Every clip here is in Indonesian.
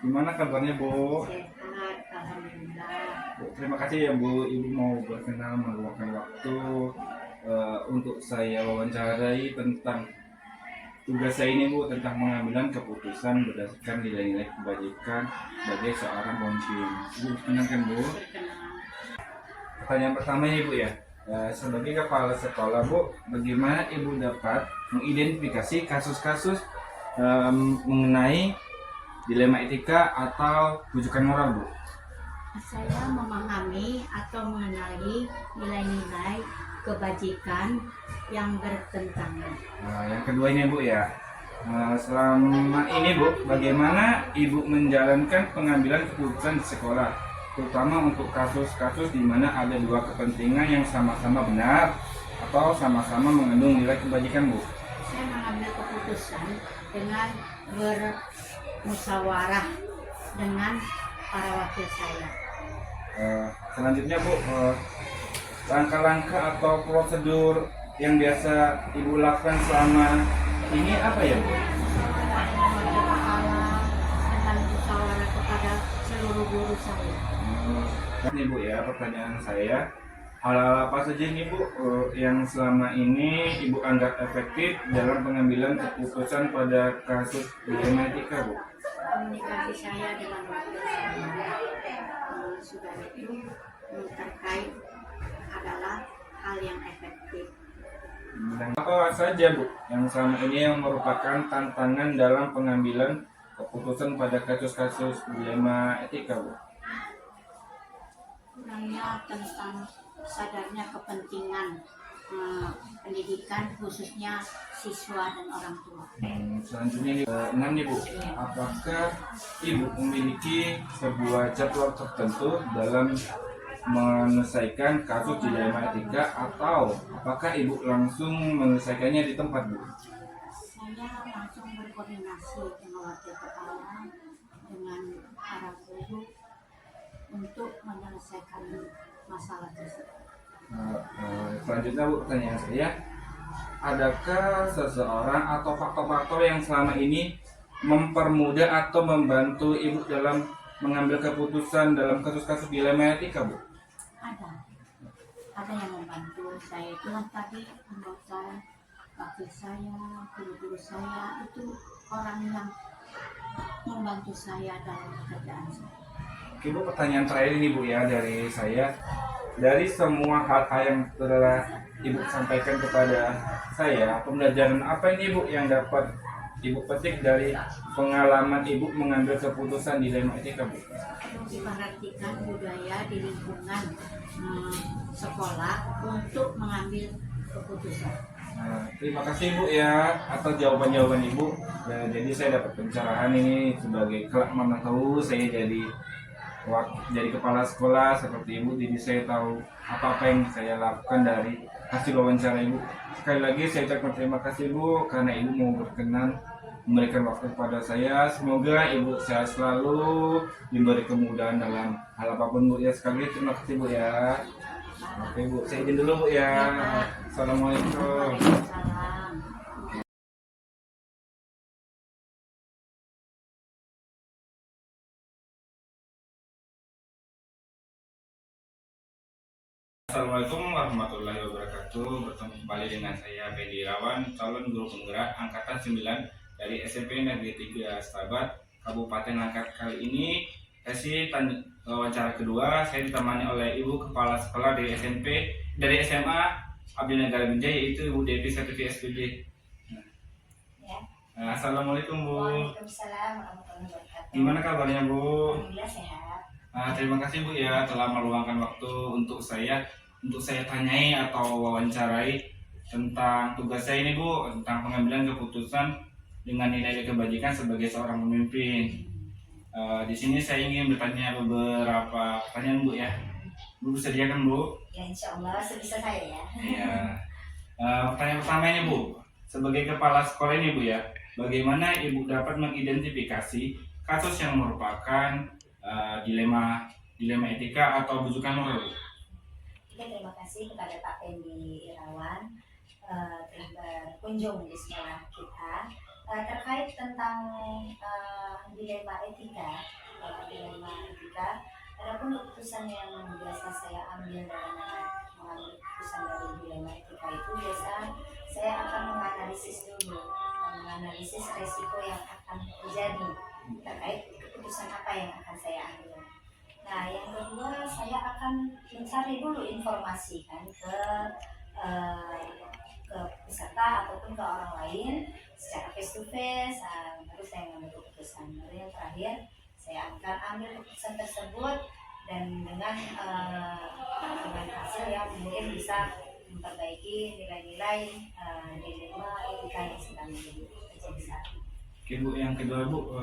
Gimana kabarnya Bu? Sehat, alhamdulillah. Bu, terima kasih ya Bu, Ibu mau berkenan meluangkan waktu untuk saya wawancarai tentang tugas saya ini Bu, tentang pengambilan keputusan berdasarkan nilai-nilai kebajikan sebagai seorang pemimpin. Ibu berkenan Bu? Berkenan. Pertanyaan pertama ya Bu ya, sebagai kepala sekolah Bu, bagaimana Ibu dapat mengidentifikasi kasus-kasus mengenai dilema etika atau rujukan moral Bu? Saya memahami atau mengenali nilai-nilai kebajikan yang bertentangan. Nah, yang kedua ini Bu ya, selama ini Bu, bagaimana Ibu menjalankan pengambilan keputusan di sekolah, terutama untuk kasus-kasus di mana ada dua kepentingan yang sama-sama benar atau sama-sama mengandung nilai kebajikan Bu? Saya mengambil keputusan dengan bermusyawarah dengan para wakil saya. Selanjutnya Bu, langkah-langkah atau prosedur yang biasa Ibu lakukan selama ini apa ya Bu? Musyawarah dengan wakil kepala, dengan musyawarah kepada seluruh guru saya. Ini Bu ya, pertanyaan saya, hal-hal apa saja nih Bu yang selama ini Ibu anggap efektif dalam pengambilan keputusan pada kasus dilema etika Bu? Komunikasi saya dengan wakil saya sudah itu terkait adalah hal yang efektif. Dan apa saja Bu yang selama ini yang merupakan tantangan dalam pengambilan keputusan pada kasus-kasus dilema etika Bu? Kurangnya tentang sadarnya kepentingan pendidikan khususnya siswa dan orang tua. Selanjutnya nih, 6 nih Bu, apakah Ibu memiliki sebuah jadwal tertentu dalam menyelesaikan kasus dilema etika atau apakah Ibu langsung menyelesaikannya di tempat Bu? Saya langsung berkoordinasi dengan wakil kepala dengan para guru untuk menyelesaikan masalah tersebut. Selanjutnya Bu, pertanyaan saya, adakah seseorang atau faktor-faktor yang selama ini mempermudah atau membantu Ibu dalam mengambil keputusan dalam kasus-kasus dilema etika Bu? Ada yang membantu saya itu tadi anggota wakil saya, guru-guru saya itu orang yang membantu saya dalam pekerjaan saya. Oke Bu, pertanyaan terakhir ini Bu ya dari saya. Dari semua hal-hal yang telah Ibu sampaikan kepada saya, pembelajaran apa ini Bu yang dapat Ibu petik dari pengalaman Ibu mengambil keputusan dilema etika Bu? Diperhatikan budaya di lingkungan sekolah untuk mengambil keputusan. Terima kasih Bu ya atas jawaban-jawaban Ibu. Jadi saya dapat pencerahan ini sebagai kelak mana tahu saya jadi kepala sekolah seperti Ibu, jadi saya tahu apa yang saya lakukan dari hasil wawancara Ibu. Sekali lagi saya ucapkan terima kasih Bu karena Ibu mau berkenan memberikan waktu kepada saya. Semoga Ibu sehat selalu, diberi kemudahan dalam hal apapun Bu ya. Sekali lagi terima kasih Bu ya. Oke Bu, saya izin dulu Bu ya. Assalamualaikum. Salam. Assalamualaikum warahmatullahi wabarakatuh. Bertemu kembali dengan saya Fendi Irawan, calon guru penggerak angkatan 9 dari SMP Negeri 3 Stabat, Kabupaten Langkat. Kali ini sesi wawancara kedua, saya ditemani oleh Ibu Kepala Sekolah dari SMA Abdi Negara Binjai, yaitu Ibu Devi Sertifi SPD. Ya. Assalamualaikum Bu. Waalaikumsalam warahmatullahi wabarakatuh. Gimana kabarnya Bu? Alhamdulillah sehat. Terima kasih Bu ya telah meluangkan waktu untuk saya tanyai atau wawancarai tentang tugas saya ini Bu, tentang pengambilan keputusan dengan nilai kebajikan sebagai seorang pemimpin. Di sini saya ingin bertanya beberapa pertanyaan Bu ya. Bu sediakan Bu? Ya insya Allah sebisa saya ya. Iya. Pertanyaan pertama ini Bu, sebagai kepala sekolah ini Bu ya, bagaimana Ibu dapat mengidentifikasi kasus yang merupakan dilema etika atau rujukan moral? Oke, terima kasih kepada Pak Fendi Irawan telah berkunjung di sekolah kita. Terkait tentang dilema etika, adapun keputusan yang biasa saya ambil dalam mengambil keputusan dari dilema etika itu biasa saya akan menganalisis dulu, menganalisis resiko yang akan terjadi terkait keputusan apa yang akan saya ambil. Nah, yang kedua saya akan mencari dulu informasi kan ke peserta ataupun ke orang lain secara face to face, baru saya mengambil keputusan. Lalu yang terakhir saya akan ambil keputusan tersebut dan dengan hasil yang mungkin bisa memperbaiki nilai-nilai dilema etika yang sedang terjadi saat ini. Oke Bu, yang kedua Bu,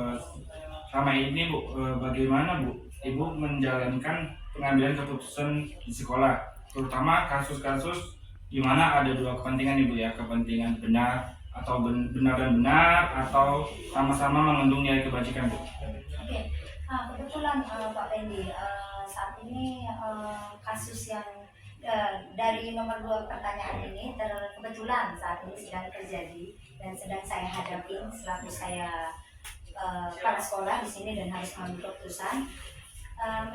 selama ini Bu, bagaimana Bu Ibu menjalankan pengambilan keputusan di sekolah, terutama kasus-kasus di mana ada dua kepentingan Ibu ya, kepentingan benar atau benar dan benar atau sama-sama mengandung nilai kebajikan Bu. Oke, nah, kebetulan Pak Pendi, saat ini kasus yang dari nomor 2 pertanyaan ini kebetulan saat ini sedang terjadi dan sedang saya hadapi selaku saya kepala sekolah di sini dan harus mengambil keputusan.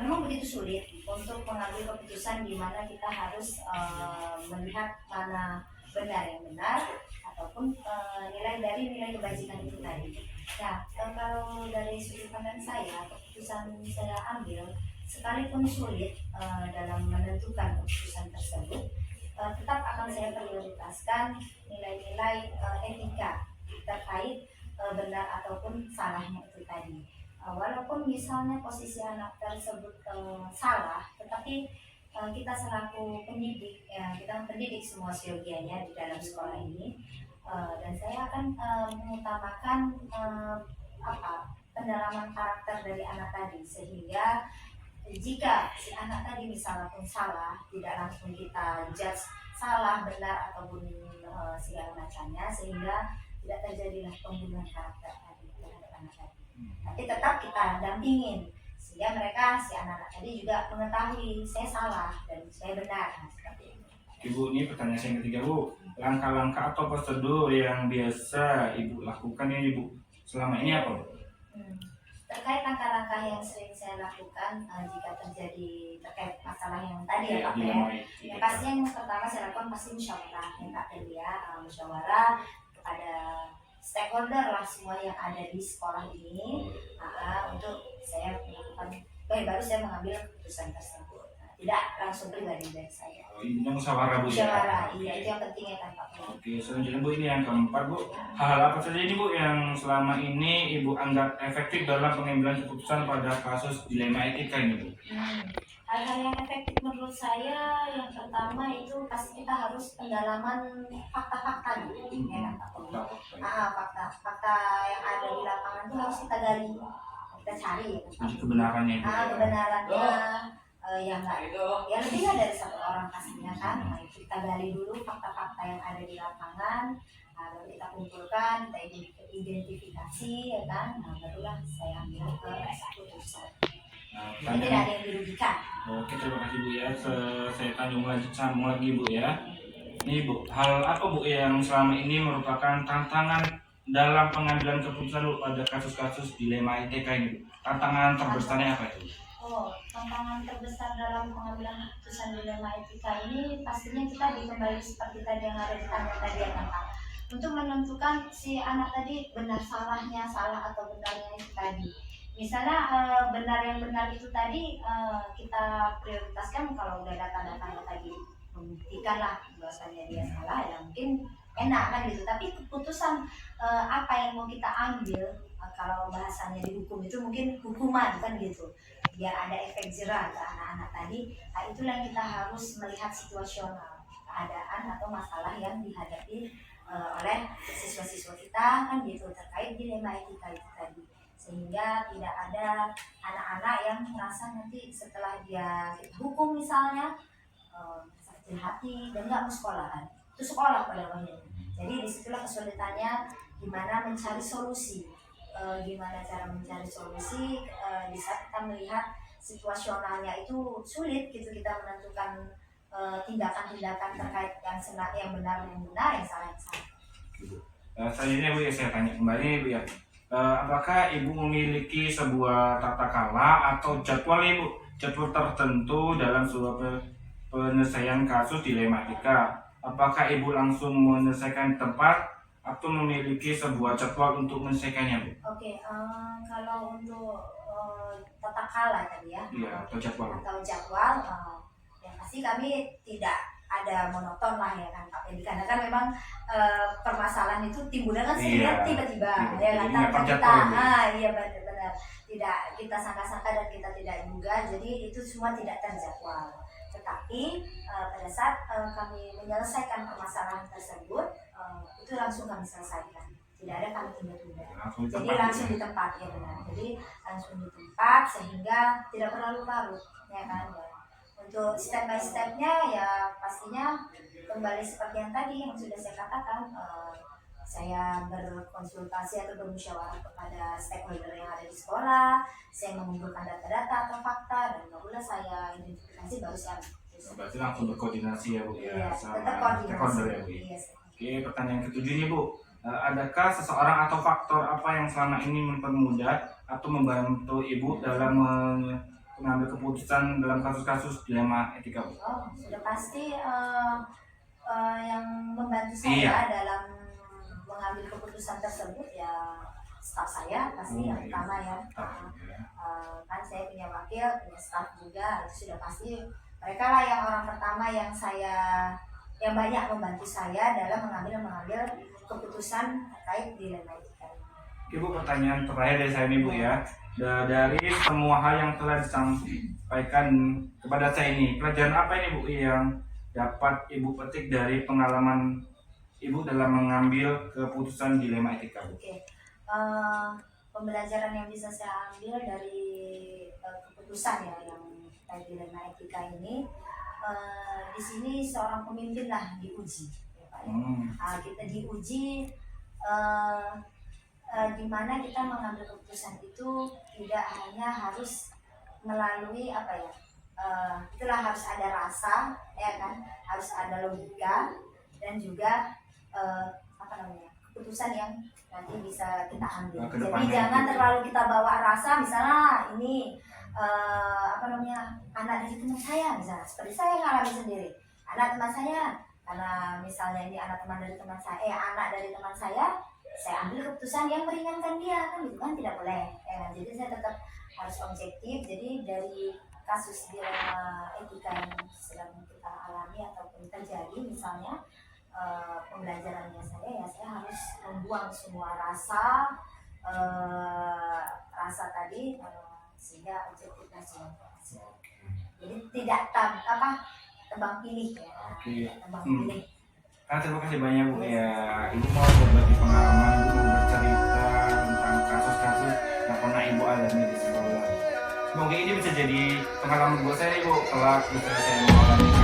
Memang begitu sulit untuk mengambil keputusan di mana kita harus melihat mana benar yang benar ataupun nilai dari nilai kebajikan itu tadi. Nah, kalau dari sudut pandang saya, keputusan saya ambil sekalipun sulit dalam menentukan keputusan tersebut, tetap akan saya prioritaskan nilai-nilai etika terkait benar ataupun salahnya itu tadi. Walaupun misalnya posisi anak tersebut salah, tetapi kita selaku pendidik, kita pendidik semua siogianya di dalam sekolah ini, dan saya akan mengutamakan pendalaman karakter dari anak tadi, sehingga jika si anak tadi misalnya pun salah, tidak langsung kita judge salah, benar ataupun segala macamnya, sehingga tidak terjadilah pembunuhan karakter tadi terhadap anak tadi. Tapi tetap kita dampingin sehingga mereka si anak-anak tadi juga mengetahui saya salah dan saya benar. Nah, seperti itu. Ibu, ini pertanyaan yang ketiga Bu, langkah-langkah atau prosedur yang biasa Ibu lakukan ya Ibu selama ini apa Bu? Terkait langkah-langkah yang sering saya lakukan jika terjadi terkait masalah yang tadi ya Pak ya, yang pasti yang pertama saya lakukan pasti musyawarah ya Pak ya, musyawarah kepada stakeholder lah semua yang ada di sekolah ini, untuk saya melakukan baru saya mengambil keputusan tersebut. Tidak langsung pribadi dari saya. Ini musyawarah Bu ya? Musyawarah, iya itu yang penting ya kan Pak. Oke, selanjutnya Bu, ini yang keempat Bu, hal apa saja ini Bu yang selama ini Ibu anggap efektif dalam pengambilan keputusan pada kasus dilema etika ini Bu? Hal-hal yang efektif menurut saya yang pertama itu pasti kita harus pendalaman fakta-fakta gitu, ya kan Pak. Fakta yang ada di lapangan itu harus kita gali, kita cari. Jadi kebenarannya Bu. Kebenarannya yang lebih dari satu orang pastinya kan. Nah, kita gali dulu fakta-fakta yang ada di lapangan, lalu kita kumpulkan, kita identifikasi ya kan. Nah, barulah saya ambil keputusan. Jadi tidak ada yang dirugikan. Oke, terima kasih Bu ya. Saya sambung lagi Bu ya. Ini Bu, hal apa Bu yang selama ini merupakan tantangan dalam pengambilan keputusan Bu pada kasus-kasus dilema etika ini Bu? Tantangan terbesarnya apa itu? Tantangan terbesar dalam pengambilan keputusan dilema etika ini pastinya kita kembali seperti tadi yang ada di tanya tadi ya kan Pak. Untuk menentukan si anak tadi benar salahnya, salah atau benarnya itu tadi. Misalnya benar yang benar itu tadi kita prioritaskan kalau udah data-datanya tadi membuktikan lah bahwasanya dia salah, ya mungkin enak kan gitu. Tapi keputusan apa yang mau kita ambil, kalau bahasanya di hukum itu mungkin hukuman kan gitu, biar ada efek jerah ke anak-anak tadi. Nah, itulah yang kita harus melihat situasional keadaan atau masalah yang dihadapi oleh siswa-siswa kita kan gitu terkait dilema etika itu tadi, sehingga tidak ada anak-anak yang merasa nanti setelah dia hukum misalnya sakit hati dan nggak mau sekolah kan. Itu sekolah pada umumnya. Jadi disitulah kesulitannya gimana mencari solusi, gimana cara mencari solusi di saat kita melihat situasionalnya itu sulit gitu kita menentukan tindakan-tindakan terkait yang benar yang benar, yang salah yang salah. Selanjutnya Bu ya, saya tanya kembali Bu ya. Apakah Ibu memiliki sebuah tata kala atau jadwal Ibu, jadwal tertentu dalam sebuah penyelesaian kasus dilematika? Apakah Ibu langsung menyelesaikan tempat atau memiliki sebuah jadwal untuk menyelesaikannya Bu? Oke, kalau untuk tata kala tadi ya, Iya, atau jadwal. yang pasti kami tidak ada monoton lah ya kan Pak Fendi, karena kan memang permasalahan itu timbulnya kan Iya, tiba-tiba tiba-tiba. ya kan, Jadi tanpa nggak kita terjadwal, iya benar-benar tidak kita sangka-sangka dan kita tidak duga, jadi itu semua tidak terjadwal. Tetapi pada saat kami menyelesaikan permasalahan tersebut, itu langsung kami selesaikan, tidak ada kami tunda-tunda. Jadi langsung di tempat ya benar. Jadi langsung di tempat sehingga tidak berlarut-larut ya kan. Ya. Untuk step by stepnya ya pastinya kembali seperti yang tadi yang sudah saya katakan, saya berkonsultasi atau bermusyawarah kepada stakeholder yang ada di sekolah, saya mengumpulkan data-data atau fakta, dan barulah saya identifikasi, baru saya berarti langsung berkoordinasi ya Bu ya, iya, sama tetap koordinasi. stakeholder ya Bu. Iya, Oke, pertanyaan ketujuh nih Bu. Adakah seseorang atau faktor apa yang selama ini mempermudah atau membantu Ibu dalam mengambil keputusan dalam kasus-kasus dilema etika Bu? Oh, sudah pasti yang membantu Iya. saya dalam mengambil keputusan tersebut ya staf saya pasti yang pertama ya. Kan saya punya wakil, punya staf juga, itu sudah pasti mereka lah yang orang pertama yang banyak membantu saya dalam mengambil keputusan terkait dilema etika. Ibu, pertanyaan terakhir dari saya nih Bu ya. Dari semua hal yang telah disampaikan kepada saya ini, pelajaran apa ini Bu yang dapat Ibu petik dari pengalaman Ibu dalam mengambil keputusan dilema etika Bu? Oke. Pembelajaran yang bisa saya ambil dari keputusan ya yang terkait dilema etika ini, di sini seorang pemimpin lah diuji ya Pak ya. Kita diuji di mana kita mengambil keputusan itu tidak hanya harus melalui apa ya, itulah harus ada rasa ya kan, harus ada logika dan juga keputusan yang nanti bisa kita ambil. Jadi jangan terlalu kita bawa rasa, misalnya ini anak dari teman saya misalnya, seperti saya ngalami sendiri, anak teman saya, karena misalnya ini anak dari teman saya ambil keputusan yang meringankan dia, kan gitu kan, tidak boleh ya. Jadi saya tetap harus objektif. Jadi dari kasus dilema etika yang sedang kita alami ataupun terjadi misalnya, pembelajarannya saya harus membuang semua rasa tadi, sehingga objektifnya semua. Jadi tidak tebang pilih ya. Tebang pilih. Terima kasih banyak Bu ya. Ibu mau berbagi pengalaman, Ibu mau bercerita tentang kasus-kasus yang pernah Ibu alami di sekolah. Semoga ini bisa jadi pengalaman buat saya Ibu kelak bisa saya mengalami